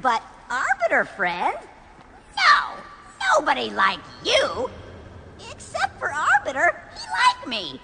But Arbiter friend? No, nobody like you. Except for Arbiter, he liked me.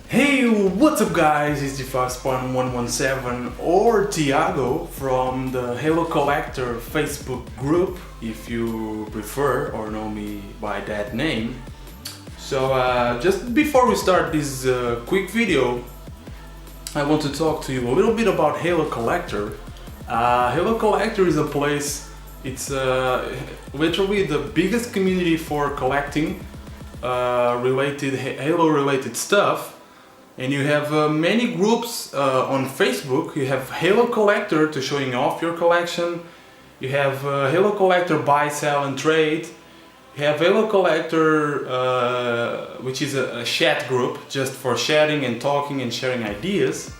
Hey, what's up guys, it's the Spartan 117 or Tiago from the Halo Collector Facebook group, if you prefer or know me by that name. So just before we start this quick video, I want to talk to you a little bit about Halo Collector. Halo Collector is a place, it's literally the biggest community for collecting Halo related stuff. And you have many groups on Facebook. You have Halo Collector to showing off your collection. You have Halo Collector buy, sell and trade. You have Halo Collector which is a chat group just for chatting and talking and sharing ideas.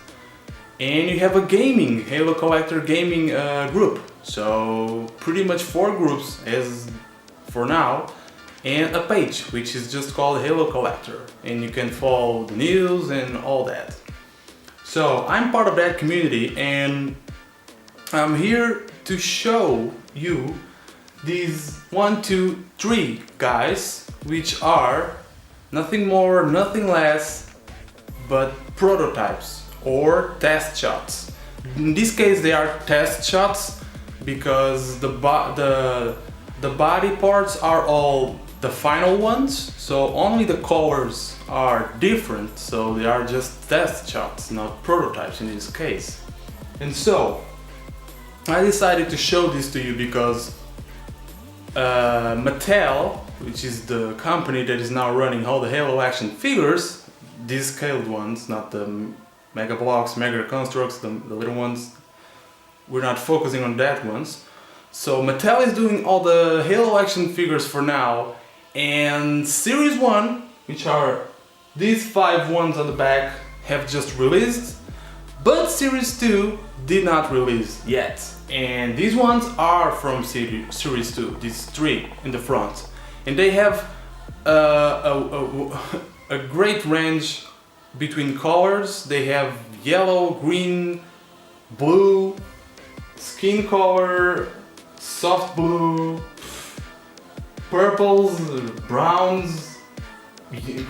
And you have a gaming, Halo Collector gaming group. So pretty much 4 groups as for now. And a page which is just called Halo Collector, and you can follow the news and all that. So I'm part of that community, and I'm here to show you these 1, 2, 3 guys, which are nothing more, nothing less but prototypes or test shots. In this case they are test shots because the body parts are all the final ones, so only the colors are different, so they are just test shots, not prototypes in this case. And so I decided to show this to you because Mattel, which is the company that is now running all the Halo action figures, these scaled ones, not the Mega Blocks, Mega Constructs, the little ones, we're not focusing on that ones. So Mattel is doing all the Halo action figures for now, and Series 1, which are these 5 ones on the back, have just released, but Series 2 did not release yet. And these ones are from Series 2, these 3 in the front. And they have a great range between colors. They have yellow, green, blue, skin color, soft blue, purples, browns,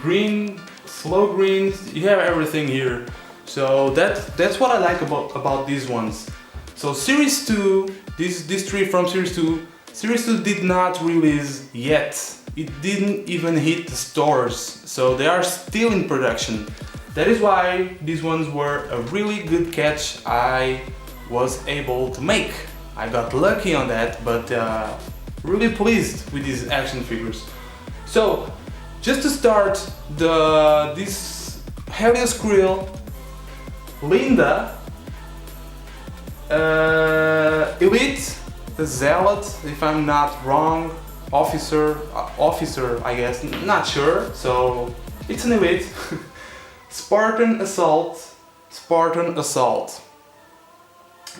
green, slow greens. You have everything here. So that's what I like about these ones. So Series 2, these 3 from Series 2, Series 2 did not release yet. It didn't even hit the stores, so they are still in production. That is why these ones were a really good catch I was able to make. I got lucky on that, but really pleased with these action figures. So, just to start, this Helios Krill, Linda, Elite, the Zealot, if I'm not wrong, officer, I guess, not sure, so it's an Elite, Spartan Assault.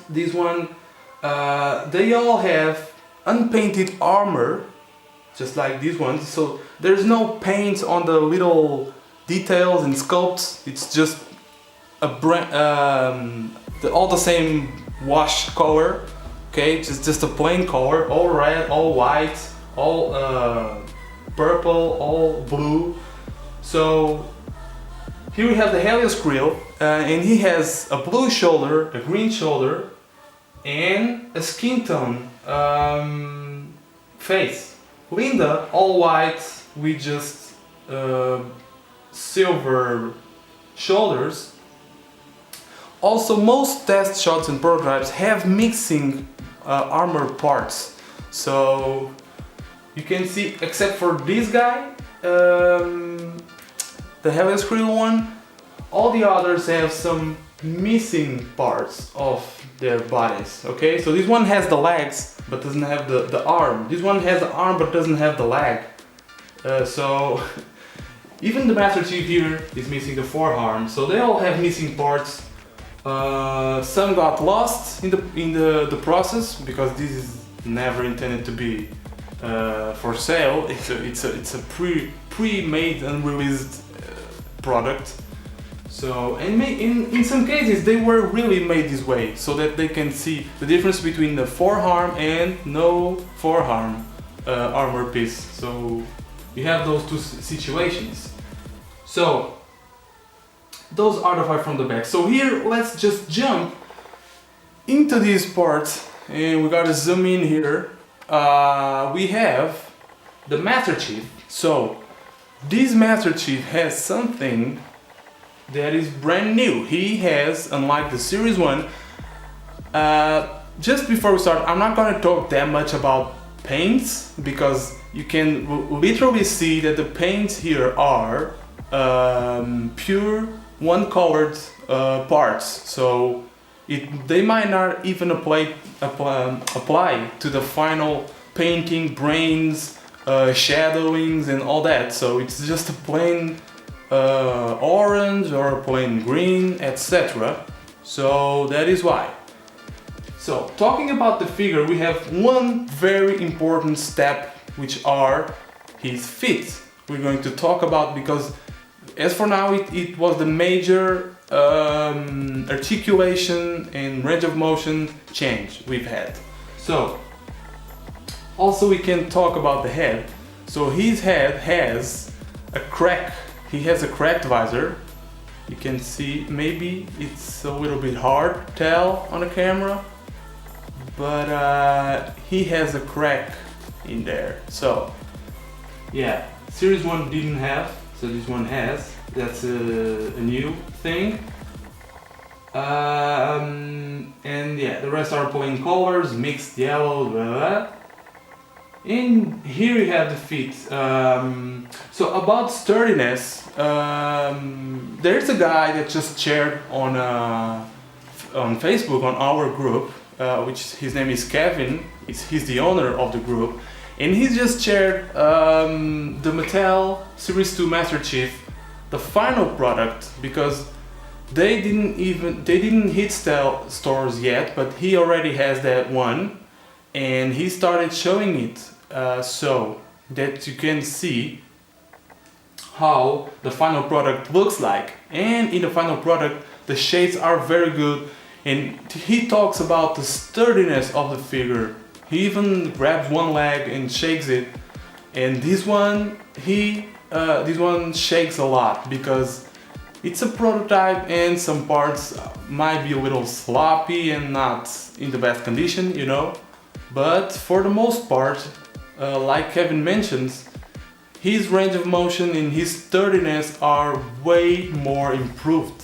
This one, they all have unpainted armor, just like these ones, so there's no paint on the little details and sculpts. It's just all the same wash color, okay, just a plain color, all red, all white, all purple, all blue. So here we have the Helios Krill, and he has a blue shoulder, a green shoulder, and a skin tone face. Linda, all white with just silver shoulders. Also, most test shots and prototypes have mixing armor parts. So you can see, except for this guy, the Helios Krill one, all the others have some missing parts of their bodies. Okay, so this one has the legs but doesn't have the arm. This one has the arm but doesn't have the leg. So even the Master Chief here is missing the forearm. So they all have missing parts. Some got lost in the process because this is never intended to be for sale. It's a pre-made unreleased product. So, and in some cases they were really made this way so that they can see the difference between the forearm and no forearm armor piece. So you have those two situations. So those are the five from the back. So here let's just jump into these parts, and we gotta zoom in here. We have the Master Chief. So this Master Chief has something that is brand new. He has, unlike the series one, just before we start, I'm not gonna talk that much about paints because you can literally see that the paints here are pure one-colored parts. So they might not even apply to the final painting, brains, shadowings and all that. So it's just a plain orange or plain green, etc. So that is why. So talking about the figure, we have one very important step, which are his feet. We're going to talk about, because as for now it was the major articulation and range of motion change we've had. So also we can talk about the head. So his head has a crack. He has a cracked visor. You can see, maybe it's a little bit hard to tell on the camera, but he has a crack in there. So yeah, series 1 didn't have, so this one has. That's a new thing. And yeah, the rest are plain colors, mixed yellow, blah, blah. And here you have the feet. So about sturdiness, there's a guy that just shared on Facebook on our group, which his name is Kevin. He's the owner of the group, and he just shared the Mattel Series 2 Master Chief, the final product, because they didn't hit stores yet, but he already has that one, and he started showing it. So that you can see how the final product looks like, and in the final product the shades are very good, and he talks about the sturdiness of the figure. He even grabs one leg and shakes it, and this one shakes a lot because it's a prototype and some parts might be a little sloppy and not in the best condition, you know, but for the most part, like Kevin mentions, his range of motion and his sturdiness are way more improved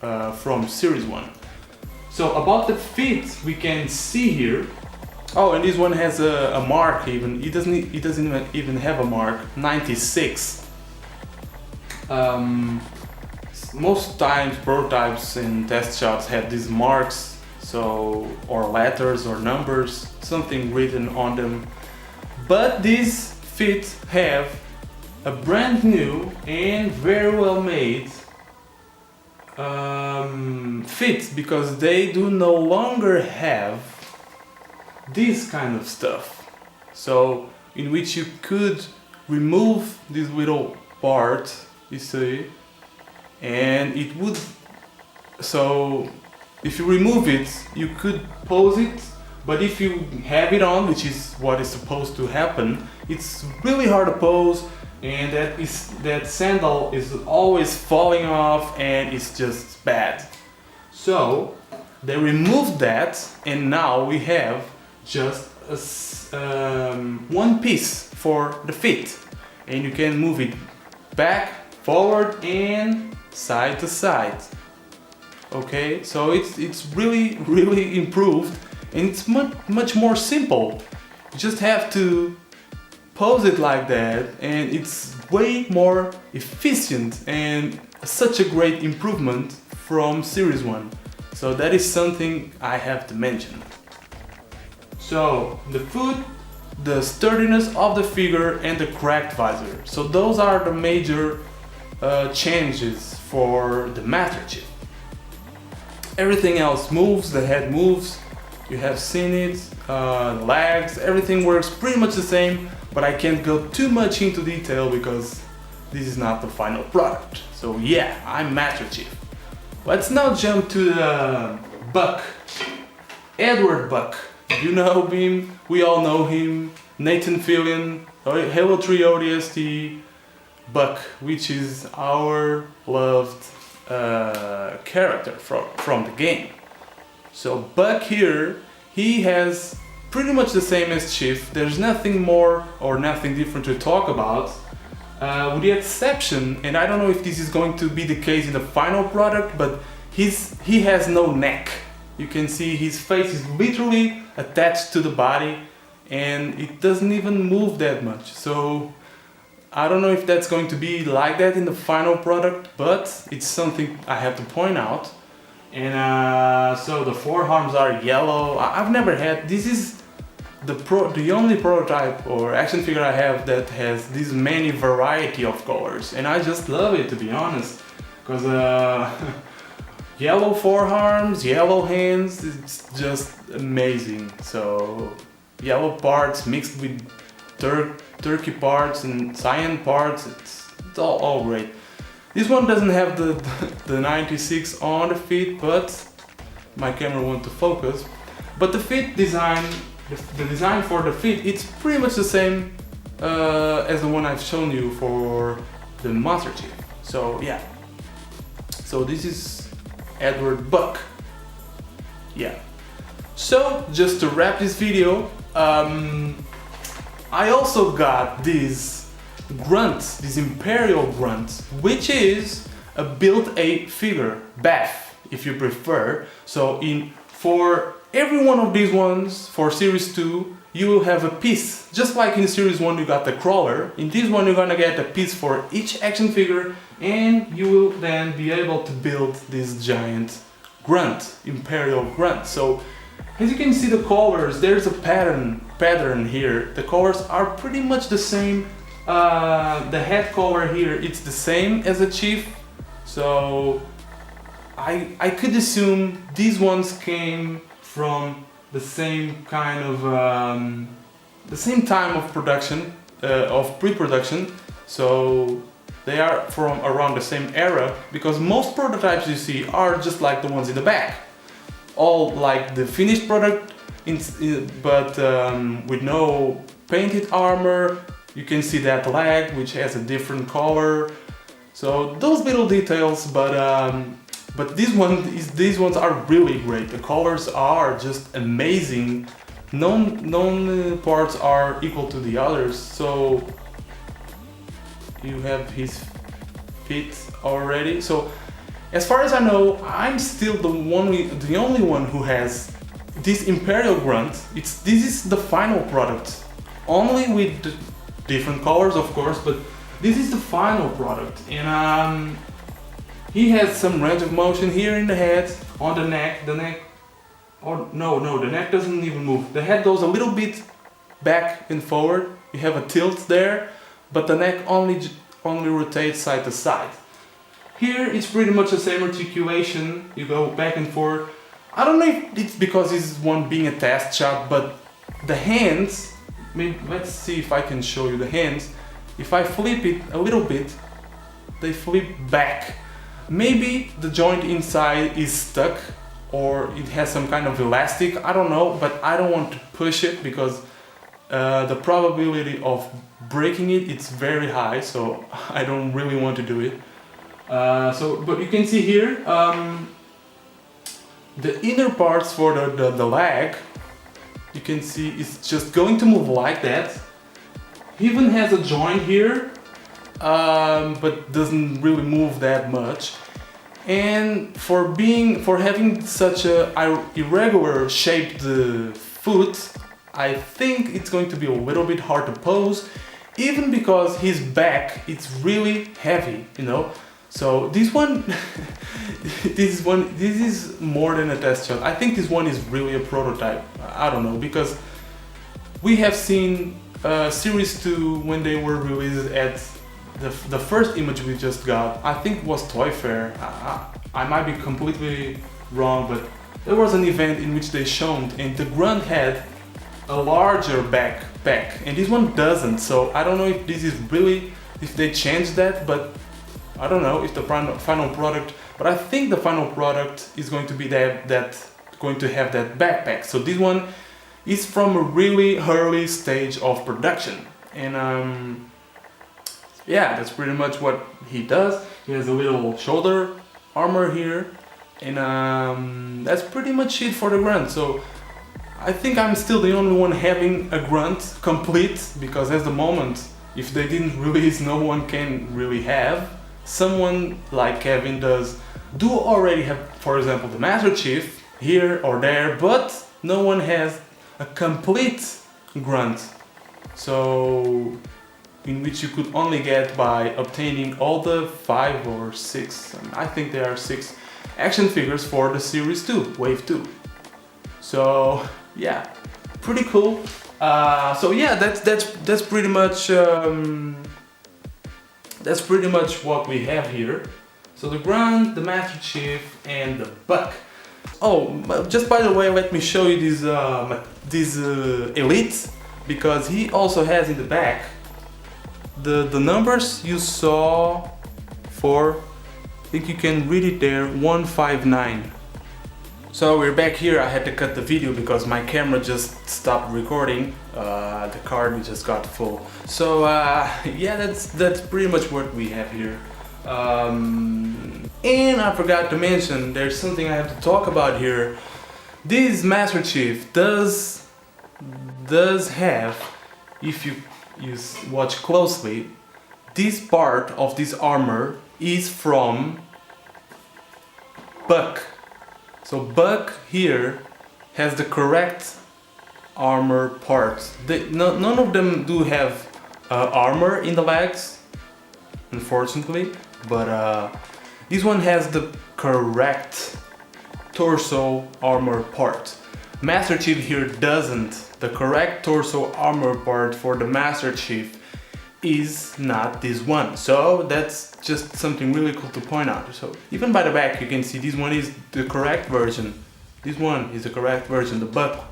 from Series 1. So about the feet, we can see here. Oh, and this one has a mark even. It doesn't even have a mark. 96. Most times prototypes and test shots have these marks, so, or letters or numbers, something written on them. But these feet have a brand new and very well made fit, because they do no longer have this kind of stuff. So in which you could remove this little part, you see, and it would, so if you remove it, you could pose it. But if you have it on, which is what is supposed to happen, it's really hard to pose, and that sandal is always falling off, and it's just bad. So they removed that, and now we have just one piece for the feet, and you can move it back, forward, and side to side. Okay, so it's really improved. And it's much more simple. You just have to pose it like that, and it's way more efficient and such a great improvement from Series 1. So that is something I have to mention. So the foot, the sturdiness of the figure, and the cracked visor. So those are the major changes for the Master Chief. Everything else moves, the head moves, you have seen it, legs, everything works pretty much the same, but I can't go too much into detail because this is not the final product. So yeah, I'm Master Chief. Let's now jump to the Buck, Edward Buck. You know him, we all know him, Nathan Fillion, Halo 3 ODST, Buck, which is our loved character from the game. So Buck here, he has pretty much the same as Chief. There's nothing more or nothing different to talk about, with the exception, and I don't know if this is going to be the case in the final product, but he has no neck. You can see his face is literally attached to the body and it doesn't even move that much. So I don't know if that's going to be like that in the final product, but it's something I have to point out. And so the forearms are yellow. I've never had, this is the only prototype or action figure I have that has this many variety of colors, and I just love it, to be honest, because yellow forearms, yellow hands, it's just amazing. So yellow parts mixed with turkey parts and cyan parts, it's all great. This one doesn't have the 96 on the feet, but my camera wants to focus. But the feet design, the design for the feet, it's pretty much the same as the one I've shown you for the Master Chief. So yeah, so this is Edward Buck. Yeah. So just to wrap this video, I also got this Grunt, this Imperial Grunt, which is a built-a figure, Bath, if you prefer. So for every one of these ones, for Series 2, you will have a piece. Just like in Series 1 you got the crawler, in this one you're gonna get a piece for each action figure, and you will then be able to build this giant Grunt, Imperial Grunt. So as you can see the colors, there's a pattern here. The colors are pretty much the same. The head color here, it's the same as the Chief. So I could assume these ones came from the same kind of the same time of production, of pre-production. So they are from around the same era, because most prototypes you see are just like the ones in the back, all like the finished product, but with no painted armor. You can see that leg, which has a different color. So those little details, but these ones are really great. The colors are just amazing. None parts are equal to the others. So you have his feet already. So as far as I know, I'm still the only one who has this Imperial Grunt. This is the final product, only with the different colors, of course, but this is the final product. And he has some range of motion here in the head, on the neck. The neck, or no, the neck doesn't even move. The head goes a little bit back and forward. You have a tilt there, but the neck only rotates side to side. Here it's pretty much the same articulation. You go back and forth. I don't know if it's because this is one being a test shot, but the hands, let's see if I can show you the hands. If I flip it a little bit, they flip back. Maybe the joint inside is stuck, or it has some kind of elastic, I don't know, but I don't want to push it because the probability of breaking it's very high, so I don't really want to do it. But you can see here, the inner parts for the leg, you can see it's just going to move like that. He even has a joint here, but doesn't really move that much. And for having such a irregular shaped foot, I think it's going to be a little bit hard to pose, even because his back, it's really heavy, you know. So this one, this is more than a test shot. I think this one is really a prototype. I don't know, because we have seen Series 2 when they were released at the first image we just got. I think it was Toy Fair. I might be completely wrong, but there was an event in which they shown, and the Grunt had a larger backpack, and this one doesn't. So I don't know if this is really, if they changed that, but I don't know if the final product. But I think the final product is going to be going to have that backpack. So this one is from a really early stage of production, and yeah, that's pretty much what he does. He has a little shoulder armor here, and that's pretty much it for the Grunt. So I think I'm still the only one having a Grunt complete, because at the moment, if they didn't release, no one can really have. Someone like Kevin do already have, for example, the Master Chief here or there, but no one has a complete Grunt. So in which you could only get by obtaining all the 5 or 6, I think there are 6 action figures for the Series 2, Wave 2. So yeah, pretty cool. So yeah, that's pretty much what we have here. So the Grunt, the Master Chief, and the Buck. Oh, just by the way, let me show you this Elite, because he also has in the back the numbers you saw for, I think you can read it there, 159. So we're back here. I had to cut the video because my camera just stopped recording. The card just got full. So yeah, that's pretty much what we have here. And I forgot to mention, there's something I have to talk about here. This Master Chief does have, if you watch closely, this part of this armor is from Buck. So Buck here has the correct armor parts. None of them do have armor in the legs, unfortunately, but this one has the correct torso armor part. Master Chief here doesn't. The correct torso armor part for the Master Chief is not this one. So that's just something really cool to point out. So even by the back you can see this one is the correct version. This one is the correct version, the Buck.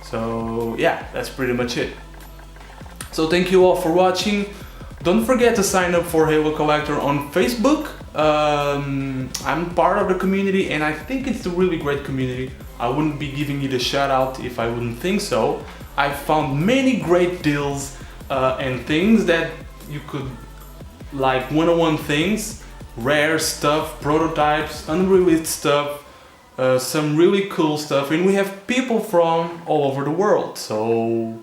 So yeah, that's pretty much it. So thank you all for watching. Don't forget to sign up for Halo Collector on Facebook. I'm part of the community and I think it's a really great community. I wouldn't be giving it a shout out if I wouldn't think so. I found many great deals and things that you could, like one-on-one things, rare stuff, prototypes, unreleased stuff, some really cool stuff, and we have people from all over the world. So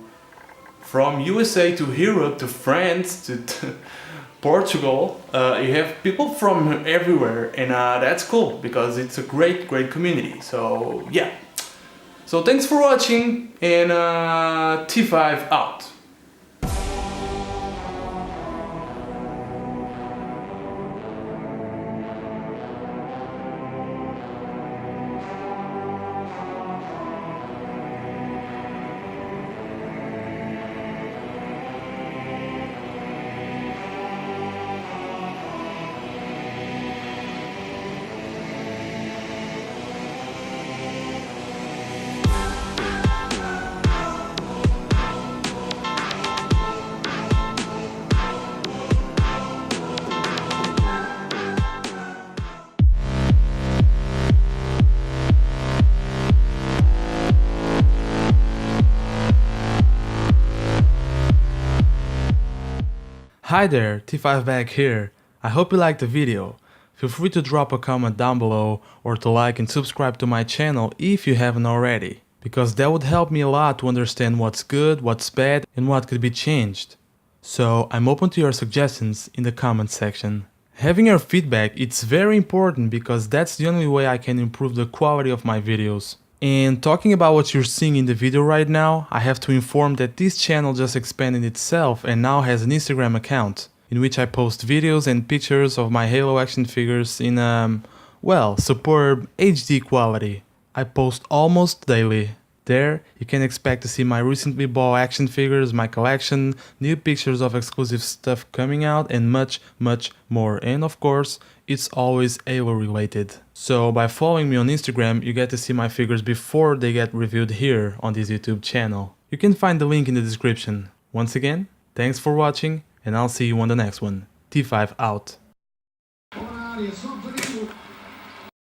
from USA to Europe to France to Portugal, you have people from everywhere, and that's cool because it's a great community. So yeah, so thanks for watching, and T5 out. Hi there, T5 back here. I hope you liked the video. Feel free to drop a comment down below or to like and subscribe to my channel if you haven't already, because that would help me a lot to understand what's good, what's bad, and what could be changed. So I'm open to your suggestions in the comment section. Having your feedback, it's very important because that's the only way I can improve the quality of my videos. And talking about what you're seeing in the video right now, I have to inform that this channel just expanded itself and now has an Instagram account. in which I post videos and pictures of my Halo action figures in well, superb HD quality. I post almost daily. There, you can expect to see my recently bought action figures, my collection, new pictures of exclusive stuff coming out, and much, much more. And of course, it's always Halo related. So by following me on Instagram, you get to see my figures before they get reviewed here on this YouTube channel. You can find the link in the description. Once again, thanks for watching, and I'll see you on the next one. T5 out.